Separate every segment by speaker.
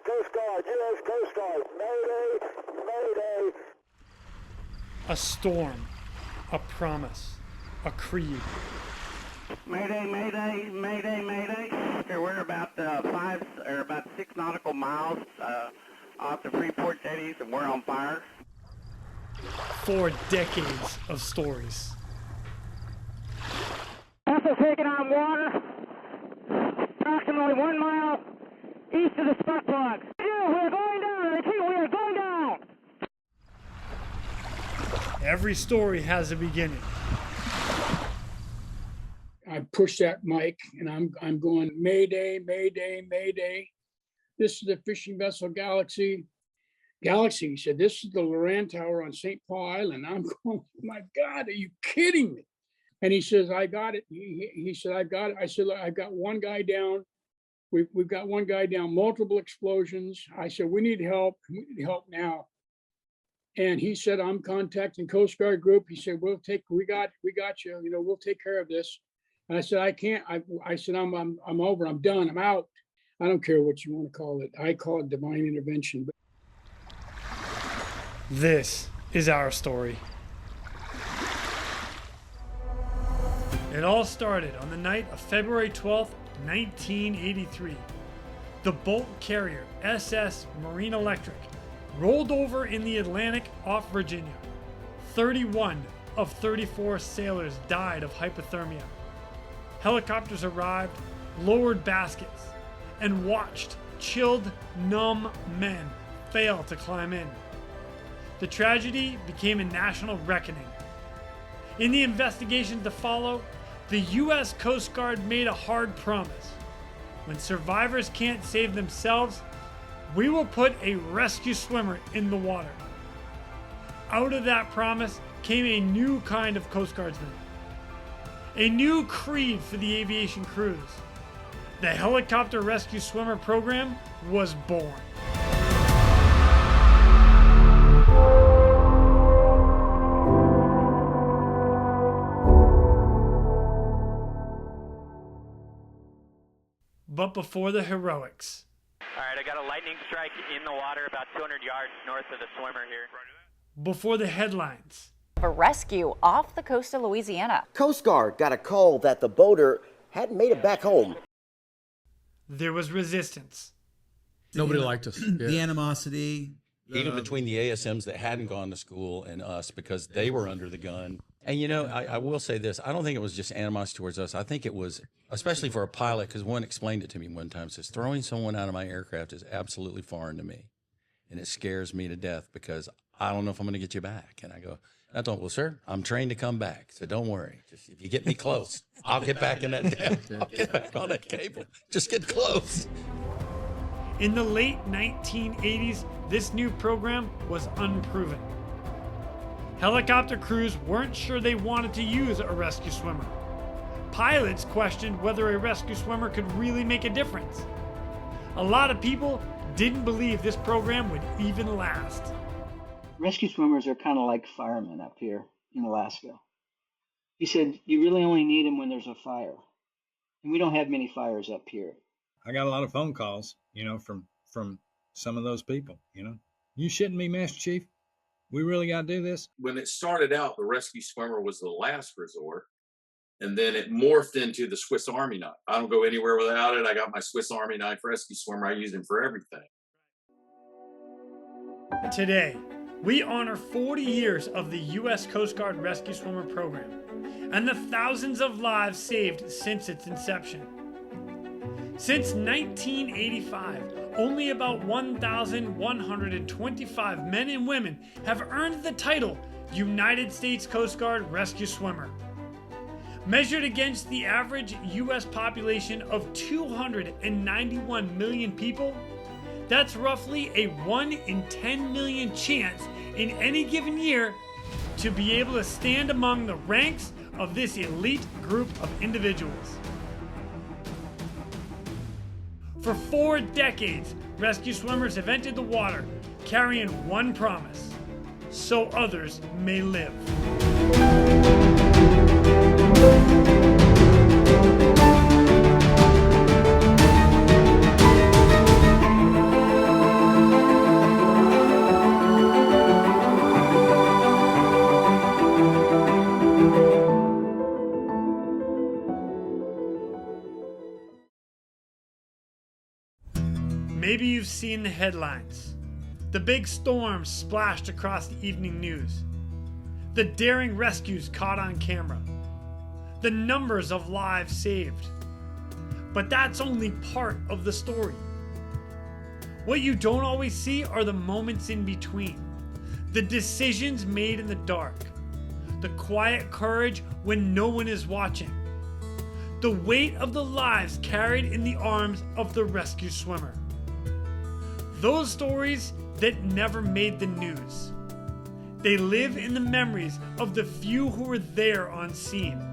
Speaker 1: Coast Guard, U.S. Coast Guard, Mayday, Mayday.
Speaker 2: A storm, a promise, a creed.
Speaker 3: Mayday, Mayday, Mayday, Mayday. Okay, we're about 6 nautical miles off the Freeport jetties, and we're on fire.
Speaker 2: 4 decades of stories.
Speaker 3: Vessel taking on water, approximately 1 mile east of the spark plugs. We're going down. I repeat, we are going down.
Speaker 2: Every story has a beginning.
Speaker 4: I push that mic and I'm going, Mayday, Mayday, Mayday. This is the fishing vessel Galaxy. Galaxy, he said, this is the Loran Tower on St. Paul Island. I'm going, my God, are you kidding me? And he says, I got it. He said, I got it. I said, look, I've got one guy down. We've got one guy down, multiple explosions. I said, we need help. We need help now. And he said, I'm contacting Coast Guard Group. He said, we got you. You know, we'll take care of this. And I said, I can't. I said, I'm over. I'm done. I'm out. I don't care what you want to call it. I call it divine intervention. But
Speaker 2: this is our story. It all started on the night of February 12th, 1983. The bulk carrier SS Marine Electric rolled over in the Atlantic off Virginia. 31 of 34 sailors died of hypothermia. Helicopters arrived, lowered baskets, and watched chilled, numb men fail to climb in. The tragedy became a national reckoning. In the investigation to follow, the U.S. Coast Guard made a hard promise. When survivors can't save themselves, we will put a rescue swimmer in the water. Out of that promise came a new kind of Coast Guardsman. A new creed for the aviation crews. The helicopter rescue swimmer program was born. But before the heroics.
Speaker 5: All right, I got a lightning strike in the water about 200 yards north of the swimmer here.
Speaker 2: Before the headlines.
Speaker 6: A rescue off the coast of Louisiana.
Speaker 7: Coast Guard got a call that the boater hadn't made it back home.
Speaker 2: There was resistance.
Speaker 8: Nobody liked us.
Speaker 9: The animosity.
Speaker 10: Even between the ASMs that hadn't gone to school and us because they were under the gun. And, you know, I will say this. I don't think it was just animosity towards us. I think it was, especially for a pilot, because one explained it to me one time, says, throwing someone out of my aircraft is absolutely foreign to me. And it scares me to death because I don't know if I'm going to get you back. And I go, well, sir, I'm trained to come back. So don't worry. Just if you get me close, I'll get back in that depth. I'll get back on that cable. Just get close.
Speaker 2: In the late 1980s, this new program was unproven. Helicopter crews weren't sure they wanted to use a rescue swimmer. Pilots questioned whether a rescue swimmer could really make a difference. A lot of people didn't believe this program would even last.
Speaker 11: Rescue swimmers are kind of like firemen up here in Alaska. He said, you really only need them when there's a fire. And we don't have many fires up here.
Speaker 8: I got a lot of phone calls, you know, from some of those people, you know. You shitting me, Master Chief? We really got to do this?
Speaker 12: When it started out, the rescue swimmer was the last resort. And then it morphed into the Swiss Army knife. I don't go anywhere without it. I got my Swiss Army knife rescue swimmer. I use him for everything.
Speaker 2: Today, we honor 40 years of the U.S. Coast Guard Rescue Swimmer Program and the thousands of lives saved since its inception. Since 1985, only about 1,125 men and women have earned the title United States Coast Guard Rescue Swimmer. Measured against the average U.S. population of 291 million people, that's roughly a 1 in 10 million chance in any given year to be able to stand among the ranks of this elite group of individuals. For 4 decades, rescue swimmers have entered the water carrying one promise: so others may live. Maybe you've seen the headlines. The big storm splashed across the evening news. The daring rescues caught on camera. The numbers of lives saved. But that's only part of the story. What you don't always see are the moments in between. The decisions made in the dark. The quiet courage when no one is watching. The weight of the lives carried in the arms of the rescue swimmer. Those stories that never made the news. They live in the memories of the few who were there on scene.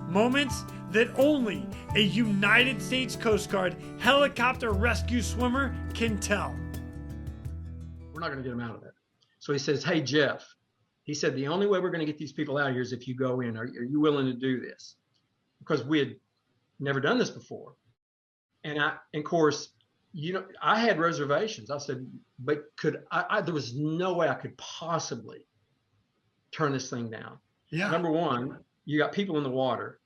Speaker 2: Moments that only a United States Coast Guard helicopter rescue swimmer can tell.
Speaker 9: We're not going to get him out of there. So he says, hey, Jeff, he said, the only way we're going to get these people out of here is if you go in. Are you willing to do this? Because we had never done this before. And of course, I had reservations. I said, but there was no way I could possibly turn this thing down.
Speaker 2: Yeah.
Speaker 9: Number one, you got people in the water.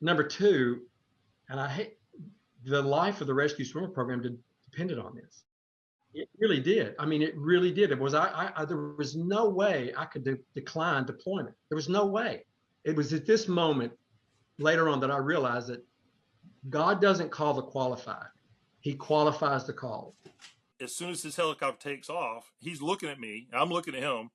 Speaker 9: Number two, and I hate the life of the rescue swimmer program depended on this. It really did. I mean, it really did. It was there was no way I could decline deployment. There was no way. It was at this moment later on that I realized that God doesn't call the qualified. He qualifies the call.
Speaker 13: As soon as his helicopter takes off, he's looking at me, I'm looking at him,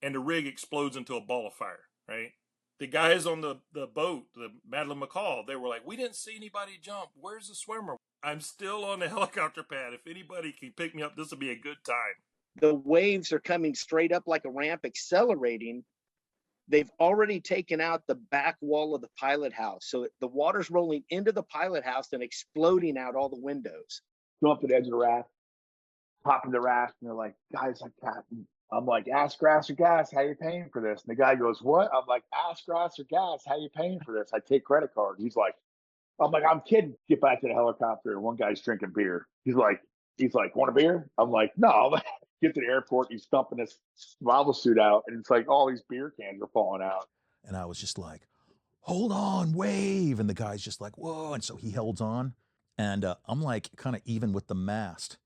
Speaker 13: and the rig explodes into a ball of fire, right? The guys on the boat, the Madeline McCall, they were like, we didn't see anybody jump. Where's the swimmer? I'm still on the helicopter pad. If anybody can pick me up, this will be a good time.
Speaker 14: The waves are coming straight up like a ramp, accelerating. They've already taken out the back wall of the pilot house. So the water's rolling into the pilot house and exploding out all the windows.
Speaker 1: Go up to the edge of the raft, hop in the raft, and they're like, guys, like Captain. I'm like, ask grass or gas, how you paying for this? And the guy goes, what? I'm like, ask grass or gas, how you paying for this? I take credit card. He's like, I'm like, I'm kidding. Get back to the helicopter. And one guy's drinking beer. He's like, want a beer? I'm like, no. Get to the airport. He's dumping his survival suit out. And it's like all these beer cans are falling out.
Speaker 15: And I was just like, hold on, wave. And the guy's just like, whoa. And so he holds on. And I'm like kind of even with the mast.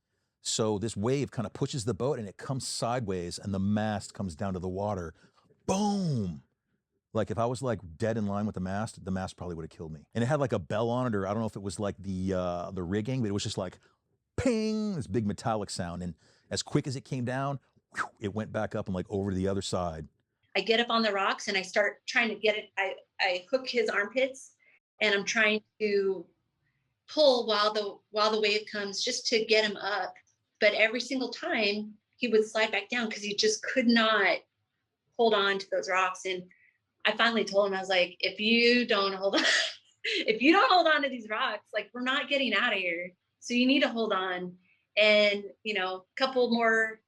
Speaker 15: So this wave kind of pushes the boat and it comes sideways and the mast comes down to the water. Boom. Like if I was like dead in line with the mast probably would have killed me. And it had like a bell on it, or I don't know if it was like the rigging, but it was just like ping, this big metallic sound. And as quick as it came down, whew, it went back up and like over to the other side.
Speaker 16: I get up on the rocks and I start trying to get it. I hook his armpits and I'm trying to pull while the wave comes just to get him up. But every single time he would slide back down because he just could not hold on to those rocks. And I finally told him, I was like, if you don't hold on to these rocks, like we're not getting out of here. So you need to hold on. And, a couple more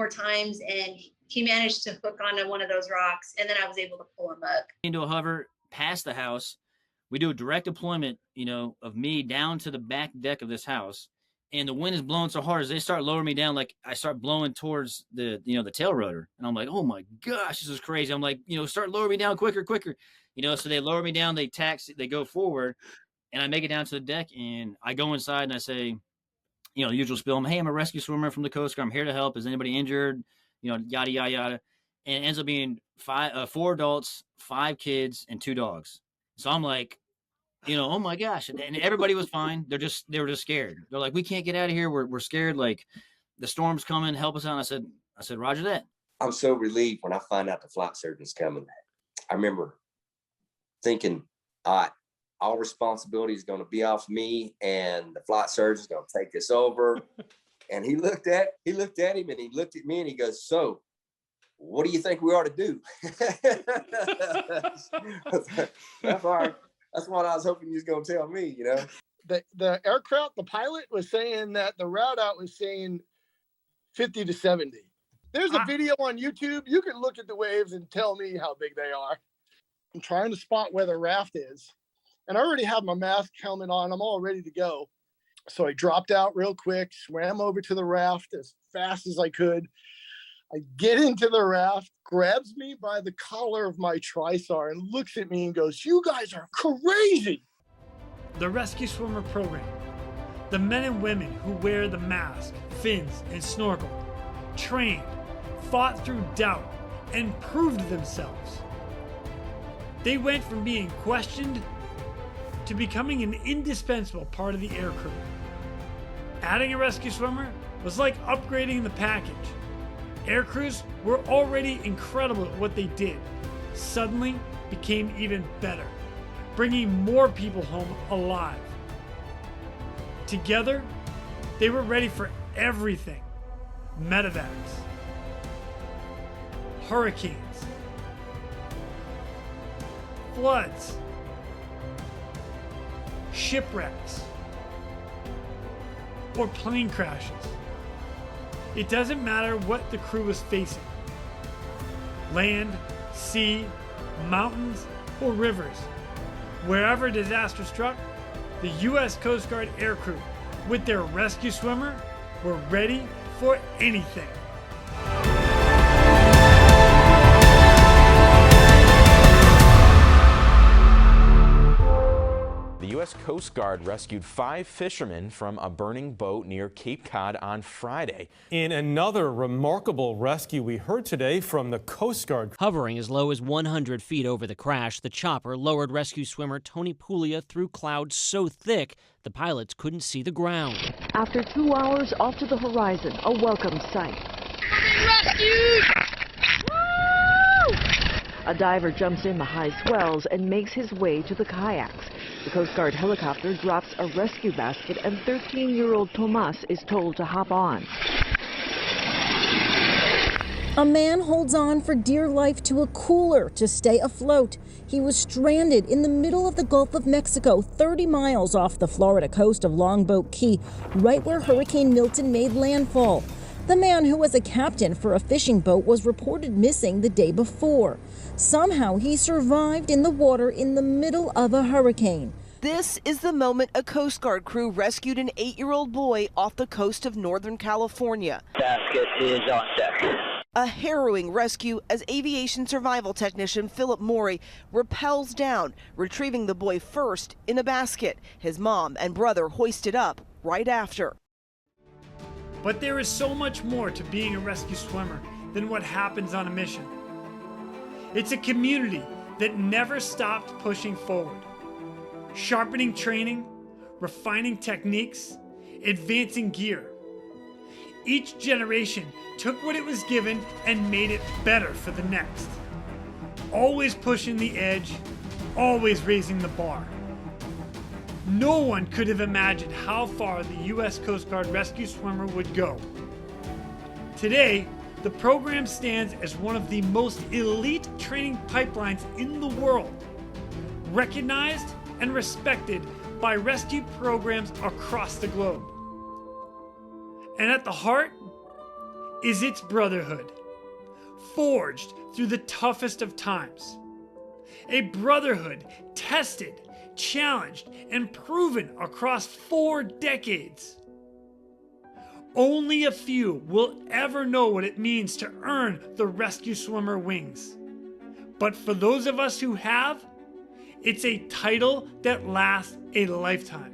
Speaker 16: times and he managed to hook onto one of those rocks. And then I was able to pull him up.
Speaker 17: Into a hover past the house. We do a direct deployment, of me down to the back deck of this house. And the wind is blowing so hard as they start lowering me down, like I start blowing towards the tail rotor. And I'm like, oh my gosh, this is crazy. I'm like, start lowering me down quicker. So they lower me down, they go forward, and I make it down to the deck and I go inside and I say, the usual spiel. Hey, I'm a rescue swimmer from the Coast Guard. I'm here to help. Is anybody injured? Yada, yada, yada. And it ends up being 4 adults, 5 kids, and 2 dogs. So I'm like, oh my gosh. And everybody was fine. They were just scared. They're like, we can't get out of here. We're scared. Like the storm's coming. Help us out. And I said, Roger that.
Speaker 18: I'm so relieved when I find out the flight surgeon's coming. I remember thinking, all responsibility is going to be off me and the flight surgeon's going to take this over. And he looked at him and he looked at me and he goes, so what do you think we ought to do? That's right. That's what I was hoping you was going to tell me,
Speaker 19: The aircraft, the pilot was saying that the route out was saying 50 to 70. There's a video on YouTube. You can look at the waves and tell me how big they are. I'm trying to spot where the raft is. And I already have my mask helmet on. I'm all ready to go. So I dropped out real quick, swam over to the raft as fast as I could. I get into the raft, grabs me by the collar of my trisar and looks at me and goes, you guys are crazy.
Speaker 2: The Rescue Swimmer program, The men and women who wear the mask, fins, and snorkel, trained, fought through doubt, and proved themselves. They went from being questioned to becoming an indispensable part of the air crew. Adding a rescue swimmer was like upgrading the package. Air crews were already incredible at what they did, suddenly became even better, bringing more people home alive. Together, they were ready for everything. Medevacs, hurricanes, floods, shipwrecks, or plane crashes. It doesn't matter what the crew was facing. Land, sea, mountains, or rivers. Wherever disaster struck, the U.S. Coast Guard air crew, with their rescue swimmer, were ready for anything.
Speaker 20: The U.S. Coast Guard rescued 5 fishermen from a burning boat near Cape Cod on Friday.
Speaker 21: In another remarkable rescue we heard today from the Coast Guard.
Speaker 22: Hovering as low as 100 feet over the crash, the chopper lowered rescue swimmer Tony Puglia through clouds so thick the pilots couldn't see the ground.
Speaker 23: After 2 hours off to the horizon, a welcome sight.
Speaker 24: Rescued!
Speaker 23: A diver jumps in the high swells and makes his way to the kayaks. The Coast Guard helicopter drops a rescue basket and 13-year-old Tomas is told to hop on.
Speaker 25: A man holds on for dear life to a cooler to stay afloat. He was stranded in the middle of the Gulf of Mexico, 30 miles off the Florida coast of Longboat Key, right where Hurricane Milton made landfall. The man, who was a captain for a fishing boat, was reported missing the day before. Somehow he survived in the water in the middle of a hurricane.
Speaker 26: This is the moment a Coast Guard crew rescued an 8-year-old boy off the coast of Northern California.
Speaker 24: Basket is on deck.
Speaker 26: A harrowing rescue as aviation survival technician Philip Morey rappels down, retrieving the boy first in a basket. His mom and brother hoisted up right after.
Speaker 2: But there is so much more to being a rescue swimmer than what happens on a mission. It's a community that never stopped pushing forward, sharpening training, refining techniques, advancing gear. Each generation took what it was given and made it better for the next. Always pushing the edge, always raising the bar. No one could have imagined how far the U.S. Coast Guard rescue swimmer would go. Today, the program stands as one of the most elite training pipelines in the world, recognized and respected by rescue programs across the globe. And at the heart is its brotherhood, forged through the toughest of times. A brotherhood tested, challenged, and proven across 4 decades. Only a few will ever know what it means to earn the rescue swimmer wings. But for those of us who have, it's a title that lasts a lifetime.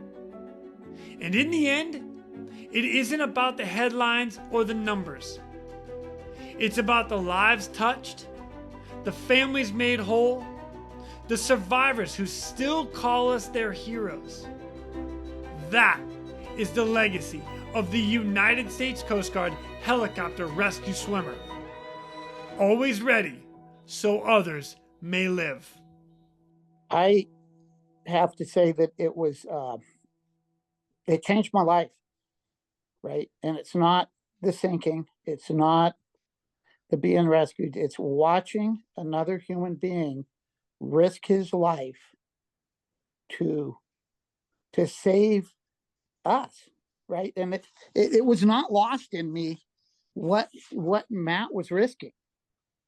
Speaker 2: And in the end, it isn't about the headlines or the numbers. It's about the lives touched, the families made whole, the survivors who still call us their heroes. That is the legacy of the United States Coast Guard helicopter rescue swimmer. Always ready so others may live.
Speaker 27: I have to say that it was, it changed my life, right? And it's not the sinking, it's not the being rescued, it's watching another human being risk his life to save us, right? And it was not lost in me what Matt was risking.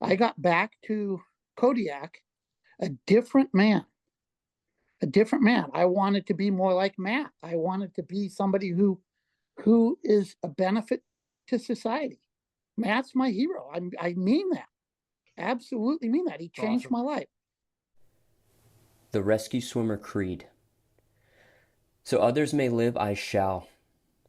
Speaker 27: I got back to Kodiak a different man. I wanted to be more like Matt. I wanted to be somebody who is a benefit to society. Matt's my hero. I mean that. Absolutely mean that. He changed my life.
Speaker 28: The Rescue Swimmer Creed. So others may live, I shall.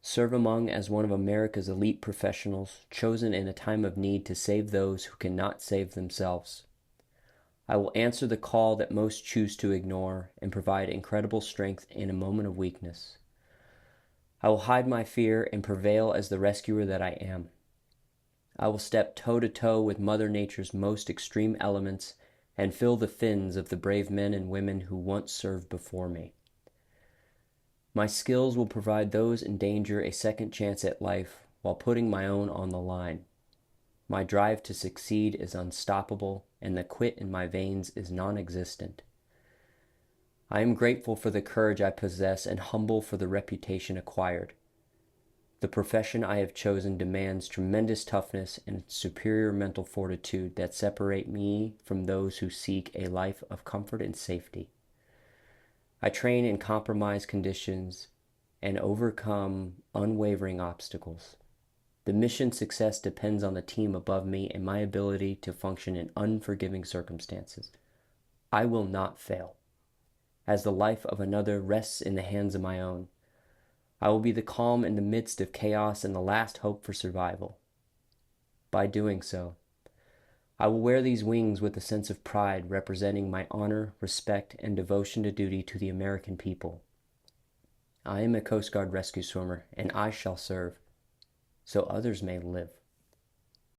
Speaker 3: serve among as one of America's elite professionals, chosen in a time of need to save those who cannot save themselves. I will answer the call that most choose to ignore and provide incredible strength in a moment of weakness. I will hide my fear and prevail as the rescuer that I am. I will step toe-to-toe with Mother Nature's most extreme elements and fill the fins of the brave men and women who once served before me. My skills will provide those in danger a second chance at life while putting my own on the line. My drive to succeed is unstoppable, and the quit in my veins is non-existent. I am grateful for the courage I possess and humble for the reputation acquired. The profession I have chosen demands tremendous toughness and superior mental fortitude that separate me from those who seek a life of comfort and safety. I train in compromised conditions and overcome unwavering obstacles. The mission success depends on the team above me and my ability to function in unforgiving circumstances. I will not fail. As the life of another rests in the hands of my own, I will be the calm in the midst of chaos and the last hope for survival. By doing so, I will wear these wings with a sense of pride representing my honor, respect, and devotion to duty to the American people. I am a Coast Guard rescue swimmer, and I shall serve, so others may live.